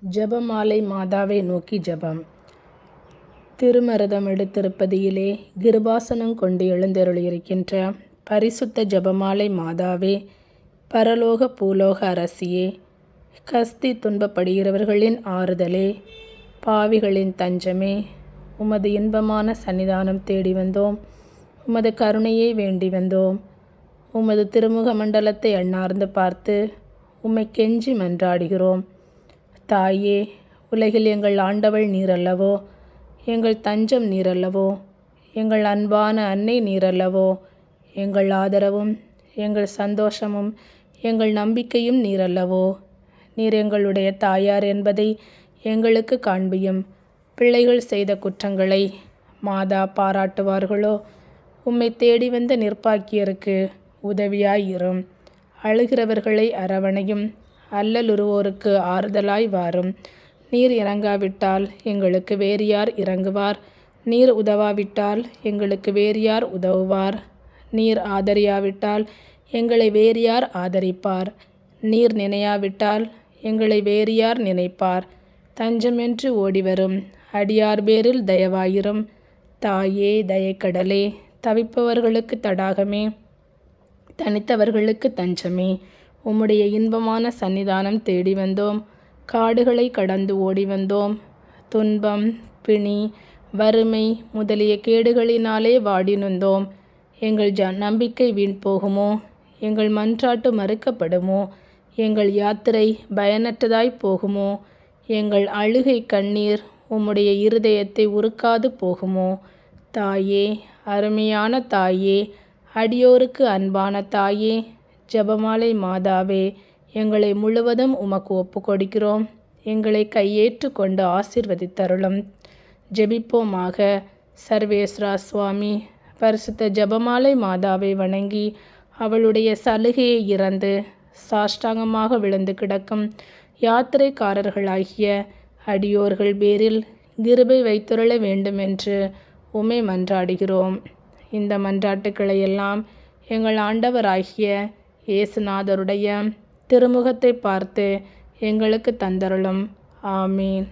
ஜெபமாலை மாதாவை நோக்கி ஜெபம். திருமருதம் எடுத்திருப்பதியிலே கிருபாசனம் கொண்டு எழுந்தருளியிருக்கின்ற பரிசுத்த ஜெபமாலை மாதாவே, பரலோக பூலோக அரசியே, கஸ்தி துன்பப்படுகிறவர்களின் ஆறுதலே, பாவிகளின் தஞ்சமே, உமது இன்பமான சன்னிதானம் தேடி வந்தோம். உமது கருணையை வேண்டி வந்தோம். உமது திருமுக மண்டலத்தை அண்ணார்ந்து பார்த்து உம்மை கெஞ்சி மன்றாடுகிறோம். தாயே, உலகில் எங்கள் ஆண்டவள் நீரல்லவோ, எங்கள் தஞ்சம் நீரல்லவோ, எங்கள் அன்பான அன்னை நீரல்லவோ, எங்கள் ஆதரவும் எங்கள் சந்தோஷமும் எங்கள் நம்பிக்கையும் நீரல்லவோ. நீர் எங்களுடைய தாயார் என்பதை எங்களுக்கு காண்பியும். பிள்ளைகள் செய்த குற்றங்களை மாதா பாராட்டுவார்களோ? உம்மை தேடி வந்த நிர்பாக்கியருக்கு உதவியாயிரும். அழுகிறவர்களை அரவணையும். அல்லலுறுவோருக்கு ஆறுதலாய் வாரும். நீர் இறங்காவிட்டால் எங்களுக்கு வேறு யார் இறங்குவார்? நீர் உதவாவிட்டால் எங்களுக்கு வேறு யார் உதவுவார்? நீர் ஆதரியாவிட்டால் எங்களை வேறு யார் ஆதரிப்பார்? நீர் நினையாவிட்டால் எங்களை வேறு யார் நினைப்பார்? தஞ்சமென்று ஓடிவரும் அடியார் பேரில் தயவாயிரும். தாயே, தயக்கடலே, தவிப்பவர்களுக்கு தடாகமே, தனித்தவர்களுக்கு தஞ்சமே, உம்முடைய இன்பமான சன்னிதானம் தேடி வந்தோம். காடுகளை கடந்து ஓடி வந்தோம். துன்பம், பிணி, வறுமை முதலிய கேடுகளினாலே வாடி நொந்தோம். எங்கள் நம்பிக்கை வீண் போகுமோ? எங்கள் மன்றாட்டு மறுக்கப்படுமோ? எங்கள் யாத்திரை பயனற்றதாய் போகுமோ? எங்கள் அழுகை கண்ணீர் உம்முடைய இருதயத்தை உருக்காது போகுமோ? தாயே, அருமையான தாயே, அடியோருக்கு அன்பான தாயே, ஜெபமாலை மாதாவே, எங்களை முழுவதும் உமக்கு ஒப்பு கொடுக்கிறோம். எங்களை கையேற்று கொண்டு ஆசீர்வதித்தருளும். ஜெபிப்போமாக. சர்வேஸ்வரா சுவாமி, பரிசுத்த ஜெபமாலை மாதாவை வணங்கி அவளுடைய சலுகையை இறந்து சாஷ்டாங்கமாக விழுந்து கிடக்கும் யாத்திரைக்காரர்களாகிய அடியோர்கள் பேரில் கிருபை வைத்துருள வேண்டுமென்று உம்மை மன்றாடுகிறோம். இந்த மன்றாட்டுக்களை எல்லாம் எங்கள் ஆண்டவராகிய இயேசுநாதருடைய திருமுகத்தை பார்த்து எங்களுக்கு தந்தருளும். ஆமீன்.